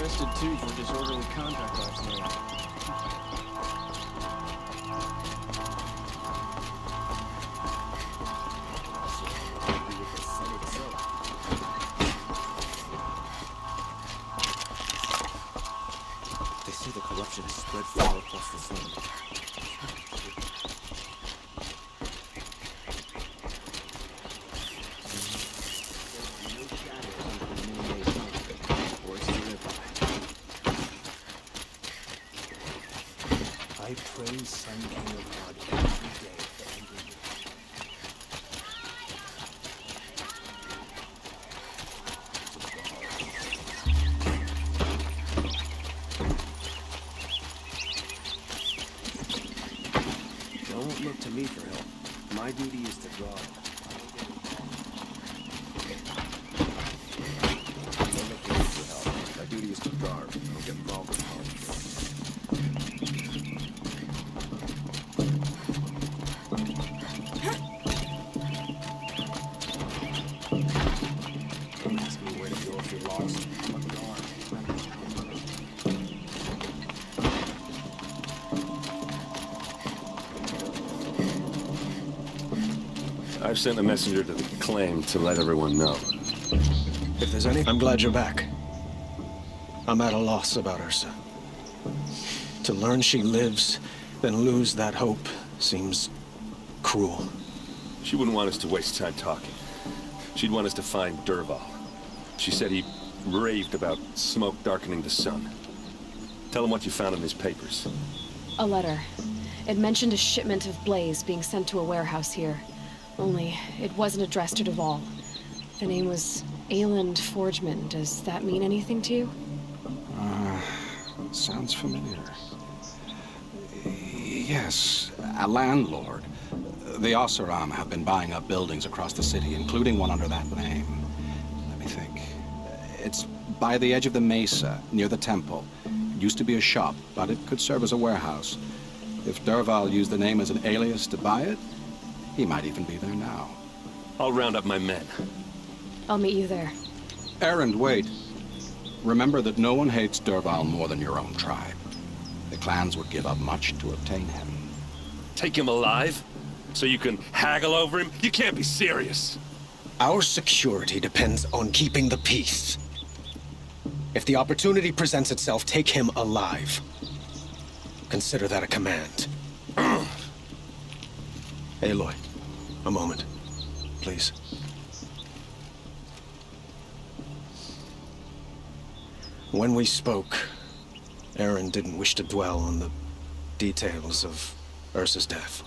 arrested too for disorderly conduct last night. They say the corruption has spread far across the zone. I praise Sun King of God every day for ending it. Don't look to me for help. My duty is to guard. Don't look to me for help. My duty is to guard. I don't get involved with politics. Ask me where to go if you're lost. I'm a guard. I've sent a messenger to the claim to let everyone know. If there's any, I'm glad you're back. I'm at a loss about Ursa. To learn she lives, then lose that hope seems cruel. She wouldn't want us to waste time talking. She'd want us to find DERVAL. She said he raved about smoke darkening the sun. Tell him what you found in his papers. A letter. It mentioned a shipment of blaze being sent to a warehouse here. Only, it wasn't addressed to DERVAL. The name was Ayland Forgeman. Does that mean anything to you? Sounds familiar. Yes, a landlord. The Oseram have been buying up buildings across the city, including one under that name. Let me think. It's by the edge of the mesa, near the temple. It used to be a shop, but it could serve as a warehouse. If DERVAL used the name as an alias to buy it, he might even be there now. I'll round up my men. I'll meet you there. Errand, wait. Remember that no one hates DERVAL more than your own tribe. The clans would give up much to obtain him. Take him alive? So you can haggle over him? You can't be serious. Our security depends on keeping the peace. If the opportunity presents itself, take him alive. Consider that a command. Aloy, a moment, please. When we spoke, Errand didn't wish to dwell on the details of Ursa's death.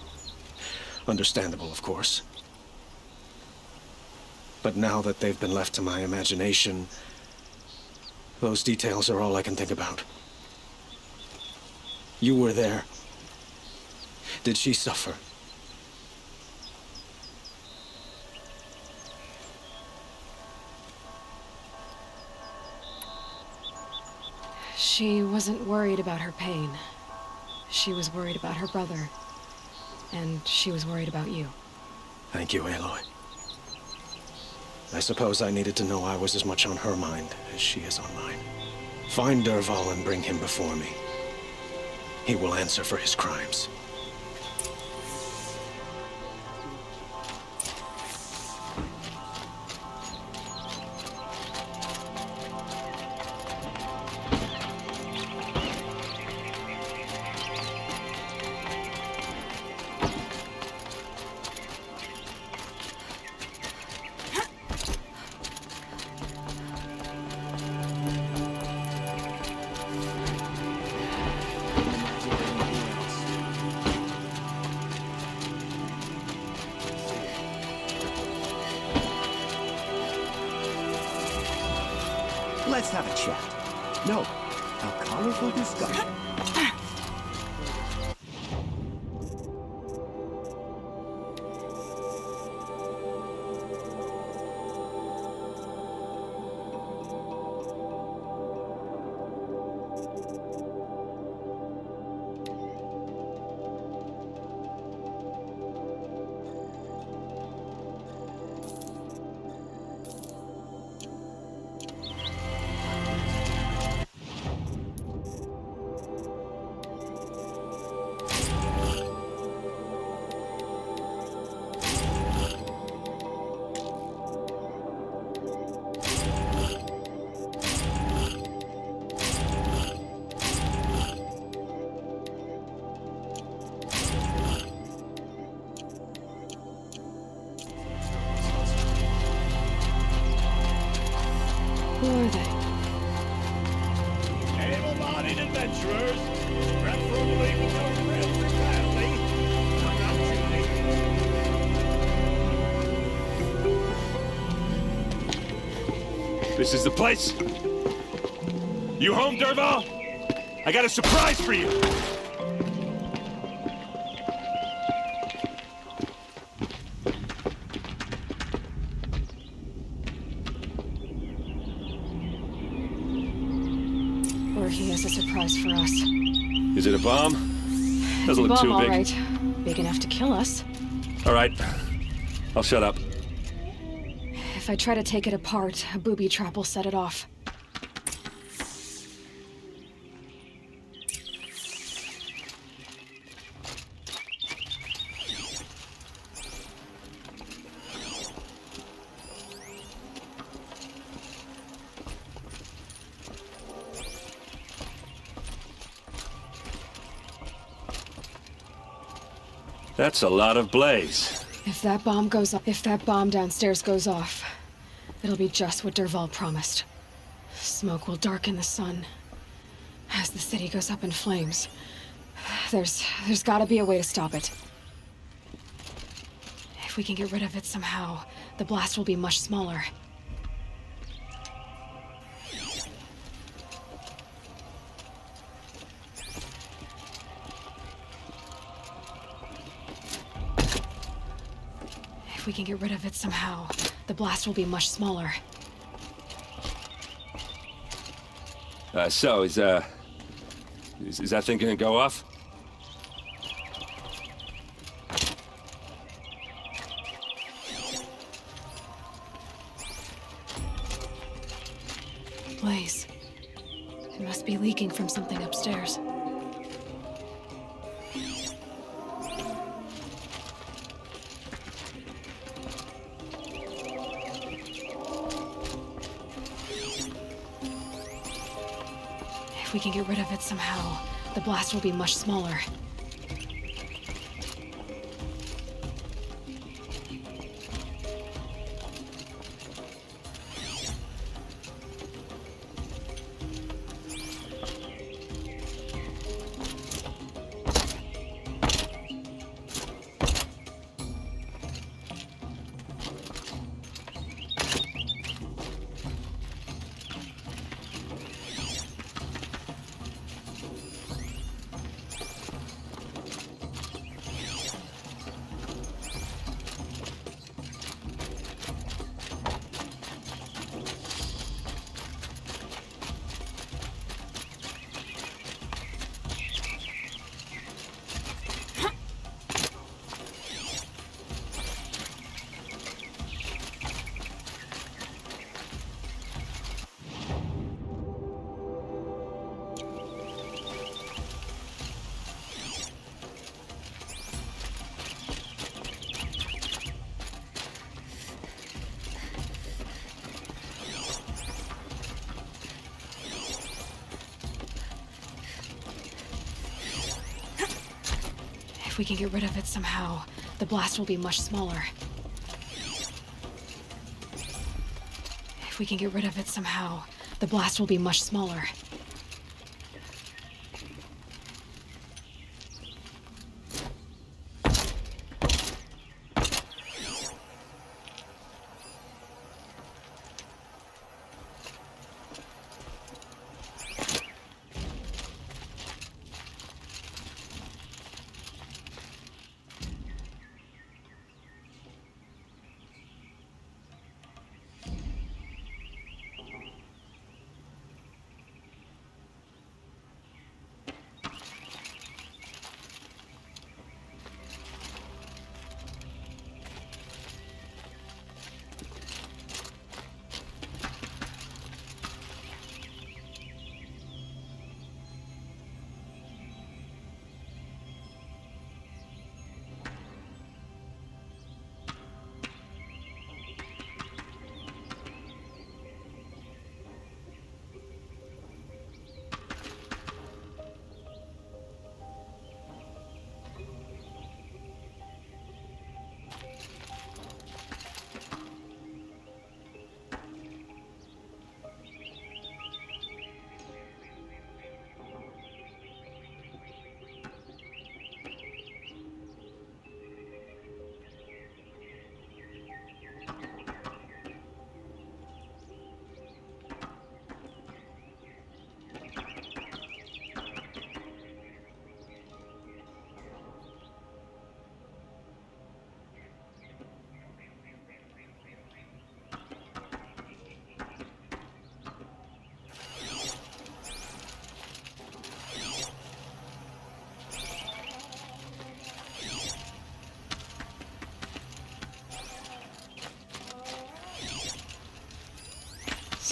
Understandable, of course. But now that they've been left to my imagination, those details are all I can think about. You were there. Did she suffer? She wasn't worried about her pain. She was worried about her brother. And she was worried about you. Thank you, Aloy. I suppose I needed to know I was as much on her mind as she is on mine. Find DERVAL and bring him before me. He will answer for his crimes. Let's have a chat. No, a colorful discussion. Who are they? Able-bodied adventurers, preferably with your friends and family. I'm not choosing. This is the place? You home, Derval? I got a surprise for you! Or he has a surprise for us. Is it a bomb? Doesn't look Bomb, too all big. right. Big enough to kill us. All right. I'll shut up. If I try to take it apart, a booby trap will set it off. That's a lot of blaze. If that bomb downstairs goes off, it'll be just what DERVAL promised. Smoke will darken the sun as the city goes up in flames. There's gotta be a way to stop it. If we can get rid of it somehow, the blast will be much smaller. If we can get rid of it somehow, the blast will be much smaller. So, is that thing gonna go off? Blaze. It must be leaking from something upstairs. If we can get rid of it somehow, the blast will be much smaller. If we can get rid of it somehow, the blast will be much smaller. If we can get rid of it somehow, the blast will be much smaller.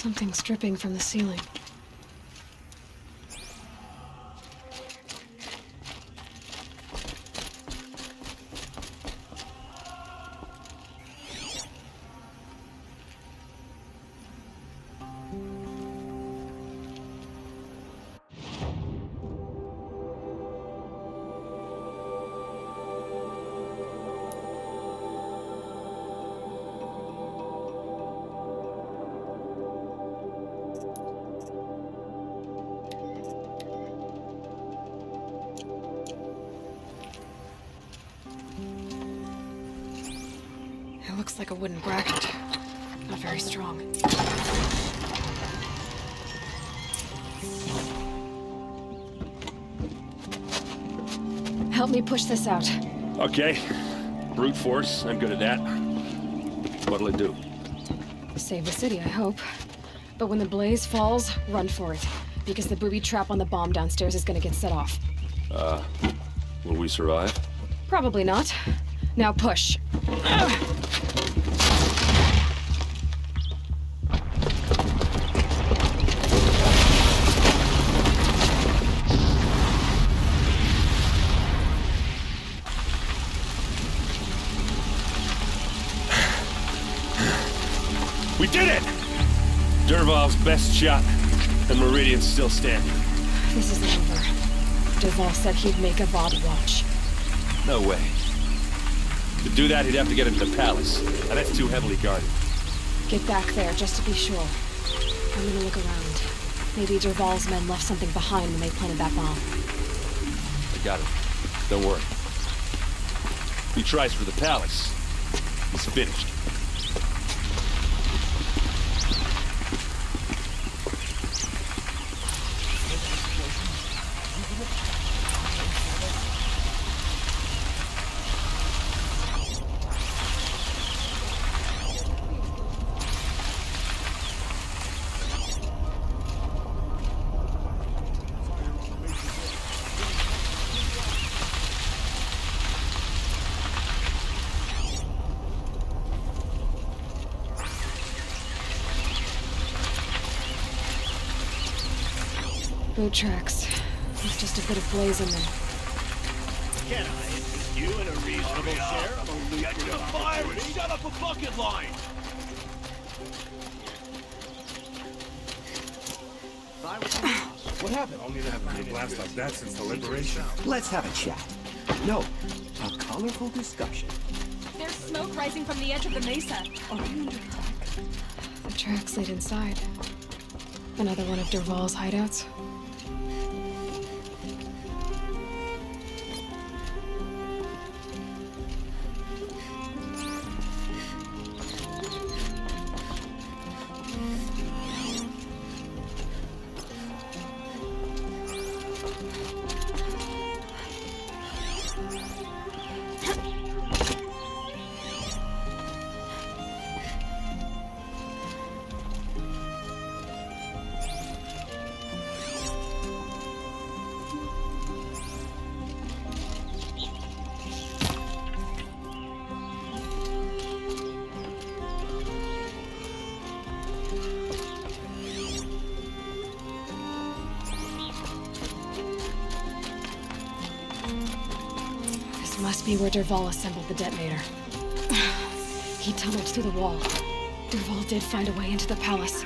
Something's dripping from the ceiling. It looks like a wooden bracket. Not very strong. Help me push this out. Okay. Brute force, I'm good at that. What'll it do? Save the city, I hope. But when the blaze falls, run for it. Because the booby trap on the bomb downstairs is gonna get set off. Will we survive? Probably not. Now push. We did it! Derval's best shot, and Meridian's still standing. This isn't over. Derval said he'd make a VOD watch. No way. To do that, he'd have to get into the palace, and that's too heavily guarded. Get back there, just to be sure. I'm gonna look around. Maybe Derval's men left something behind when they planted that bomb. I got it. Don't worry. If he tries for the palace, he's finished. Boot tracks. There's just a bit of blaze in them. Can I interest you in a reasonable share of a lucrative opportunity? Shut up a bucket line! What happened? Only to have a blast like that since the liberation. Let's have a chat. No, a colorful discussion. There's smoke rising from the edge of the mesa. The tracks lead inside. Another one of Derval's hideouts. Must be where Derval assembled the detonator. He tunneled through the wall. Derval did find a way into the palace.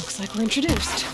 Looks like we're introduced.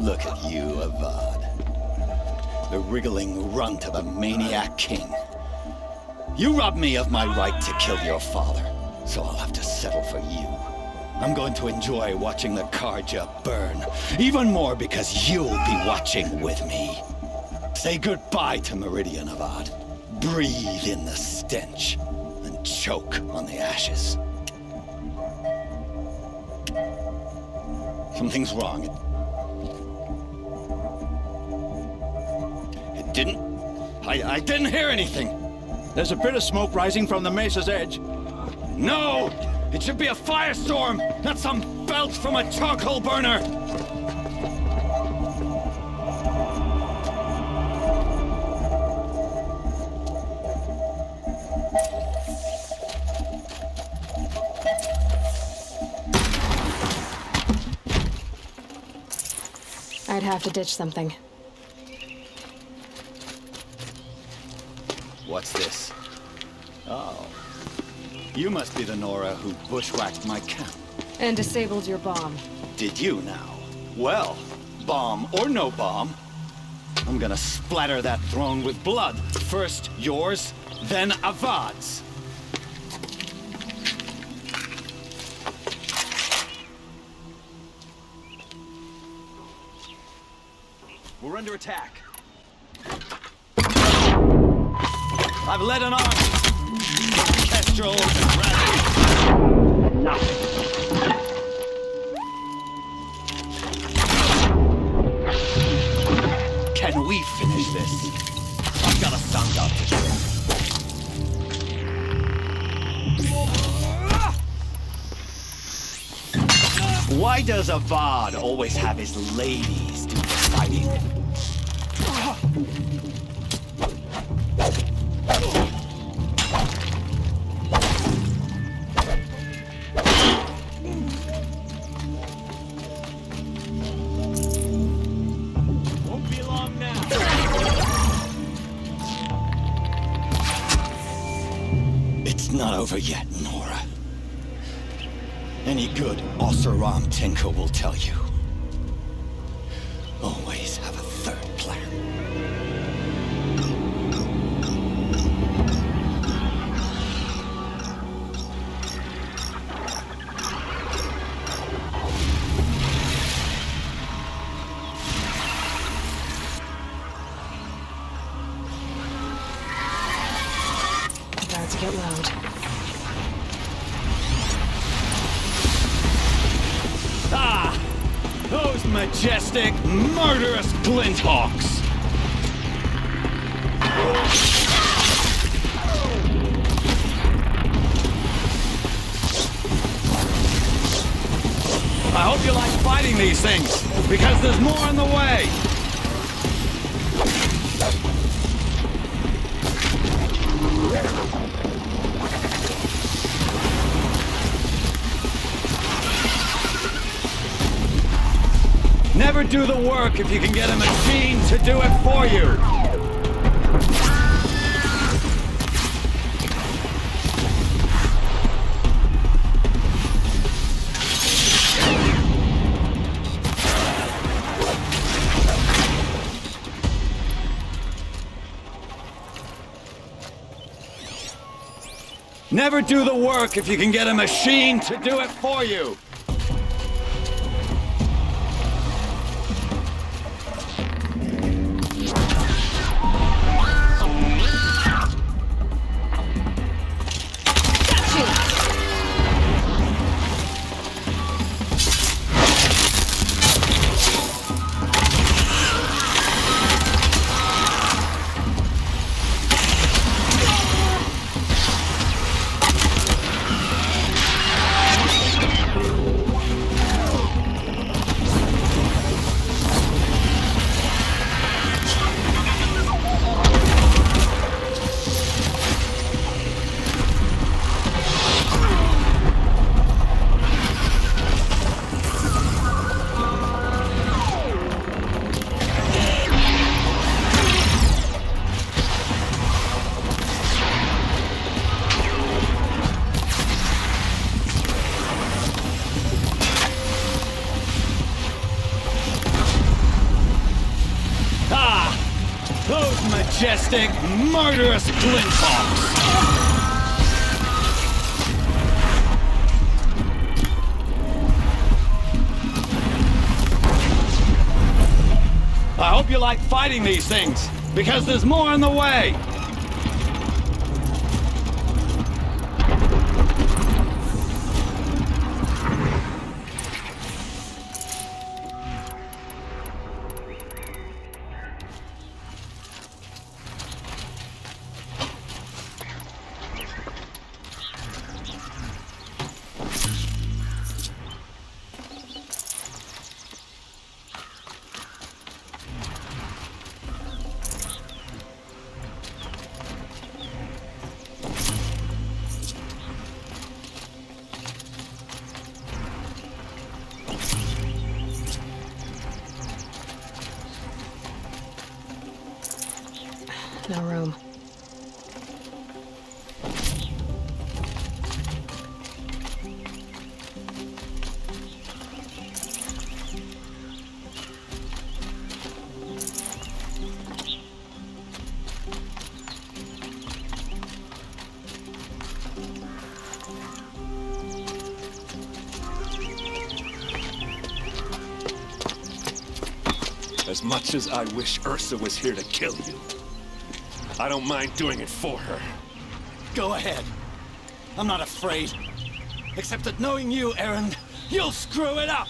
Look at you, Avad. The wriggling runt of a maniac king. You robbed me of my right to kill your father, so I'll have to settle for you. I'm going to enjoy watching the Karja burn, even more because you'll be watching with me. Say goodbye to Meridian, Avad. Breathe in the stench, and choke on the ashes. Something's wrong. I didn't hear anything. There's a bit of smoke rising from the mesa's edge. No! It should be a firestorm, not some belch from a charcoal burner! I'd have to ditch something. What's this? Oh. You must be the Nora who bushwhacked my camp. And disabled your bomb. Did you now? Well, bomb or no bomb, I'm gonna splatter that throne with blood. First yours, then Avad's. We're under attack. I've led an army. Kestrel and Rabbit. Can we finish this? I've got a sound out to do. Why does Avad always have his ladies do the fighting? Won't be long now. It's not over yet, Nora. Any good Oseram Tinker will tell you. Always have a third plan. About to get loud. Ah! Those majestic, murderous glinthawks! I hope you like fighting these things, because there's more in the way! Never do the work if you can get a machine to do it for you! Never do the work if you can get a machine to do it for you! sadistic, murderous glinthogs! I hope you like fighting these things, because there's more in the way! No room. As much as I wish Ursa was here to kill you, I don't mind doing it for her. Go ahead. I'm not afraid. Except that knowing you, Errand, you'll screw it up!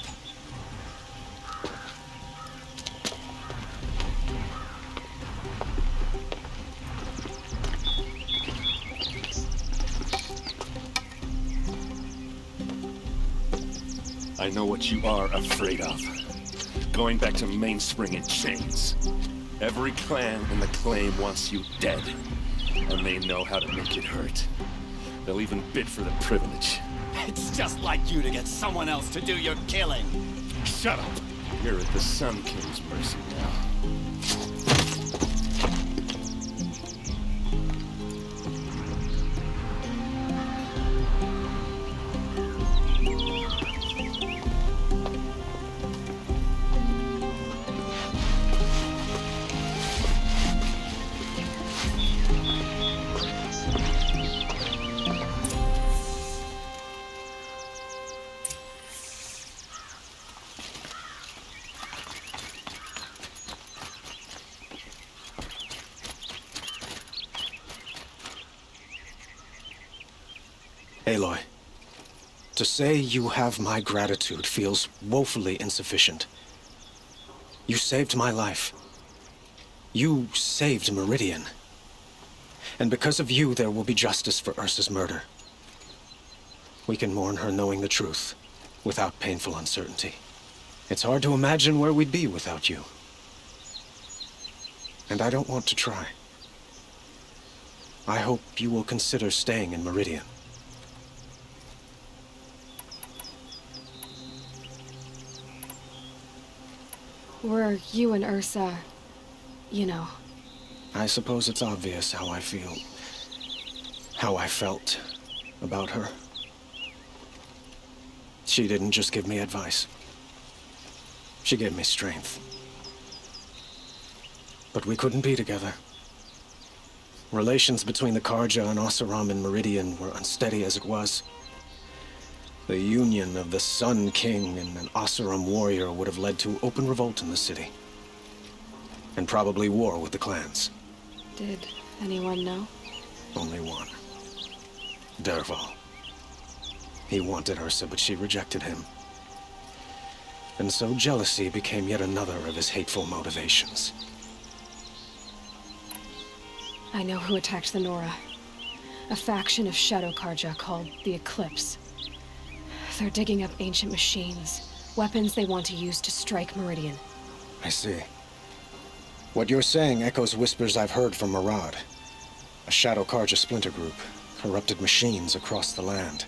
I know what you are afraid of. Going back to Mainspring in chains. Every clan in the claim wants you dead, and they know how to make it hurt. They'll even bid for the privilege. It's just like you to get someone else to do your killing. Shut up! You're at the Sun King's mercy now. Aloy, to say you have my gratitude feels woefully insufficient. You saved my life. You saved Meridian. And because of you, there will be justice for Ursa's murder. We can mourn her knowing the truth, without painful uncertainty. It's hard to imagine where we'd be without you. And I don't want to try. I hope you will consider staying in Meridian. Were you and Ursa, you know. I suppose it's obvious how I feel. How I felt about her. She didn't just give me advice. She gave me strength. But we couldn't be together. Relations between the Karja and Oseram in Meridian were unsteady as it was. The union of the Sun King and an Oseram warrior would have led to open revolt in the city. And probably war with the clans. Did anyone know? Only one. DERVAL. He wanted Ursa, but she rejected him. And so jealousy became yet another of his hateful motivations. I know who attacked the Nora. A faction of Shadow Karja called the Eclipse. They're digging up ancient machines, weapons they want to use to strike Meridian. I see. What you're saying echoes whispers I've heard from Murad. A Shadow Karja splinter group, corrupted machines across the land.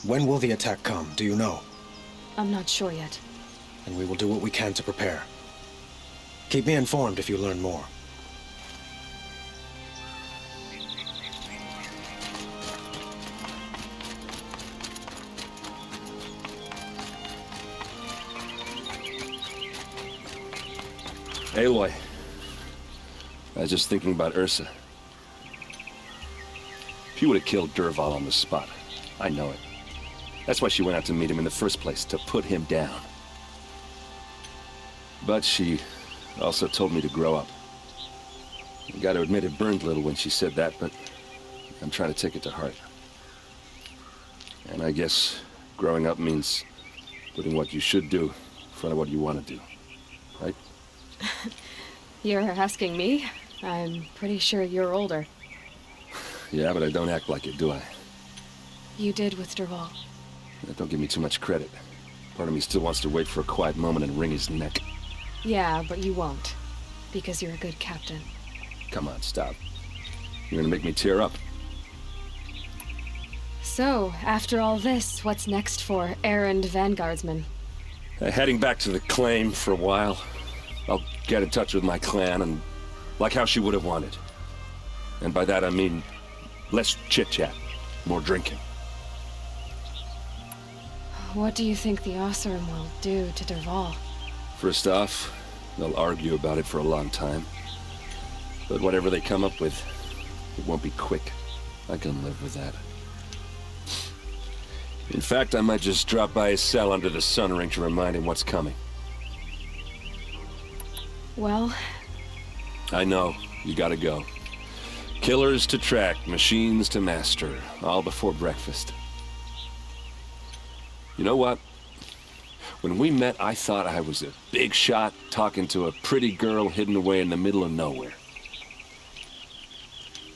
When will the attack come, do you know? I'm not sure yet. And we will do what we can to prepare. Keep me informed if you learn more. Aloy, I was just thinking about Ursa. She would have killed DERVAL on the spot. I know it. That's why she went out to meet him in the first place, to put him down. But she also told me to grow up. I gotta admit it burned a little when she said that, but I'm trying to take it to heart. And I guess growing up means putting what you should do in front of what you want to do, right? You're asking me? I'm pretty sure you're older. Yeah, but I don't act like it, do I? You did with DERVAL. Don't give me too much credit. Part of me still wants to wait for a quiet moment and wring his neck. Yeah, but you won't. Because you're a good captain. Come on, stop. You're gonna make me tear up. So, after all this, what's next for errand vanguardsman? Heading back to the claim for a while. I'll get in touch with my clan and like how she would have wanted. And by that I mean less chit-chat, more drinking. What do you think the Oseram will do to DERVAL? First off, they'll argue about it for a long time. But whatever they come up with, it won't be quick. I can live with that. In fact, I might just drop by his cell under the sun ring to remind him what's coming. Well... I know, you gotta go. Killers to track, machines to master, all before breakfast. You know what? When we met, I thought I was a big shot talking to a pretty girl hidden away in the middle of nowhere.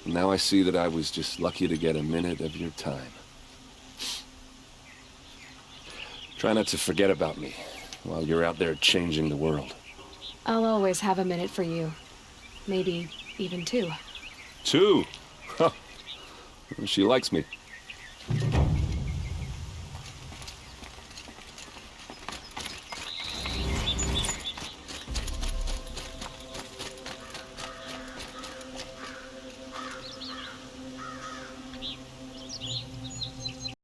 Now I see that I was just lucky to get a minute of your time. Try not to forget about me while you're out there changing the world. I'll always have a minute for you. Maybe even two. 2? Huh. She likes me.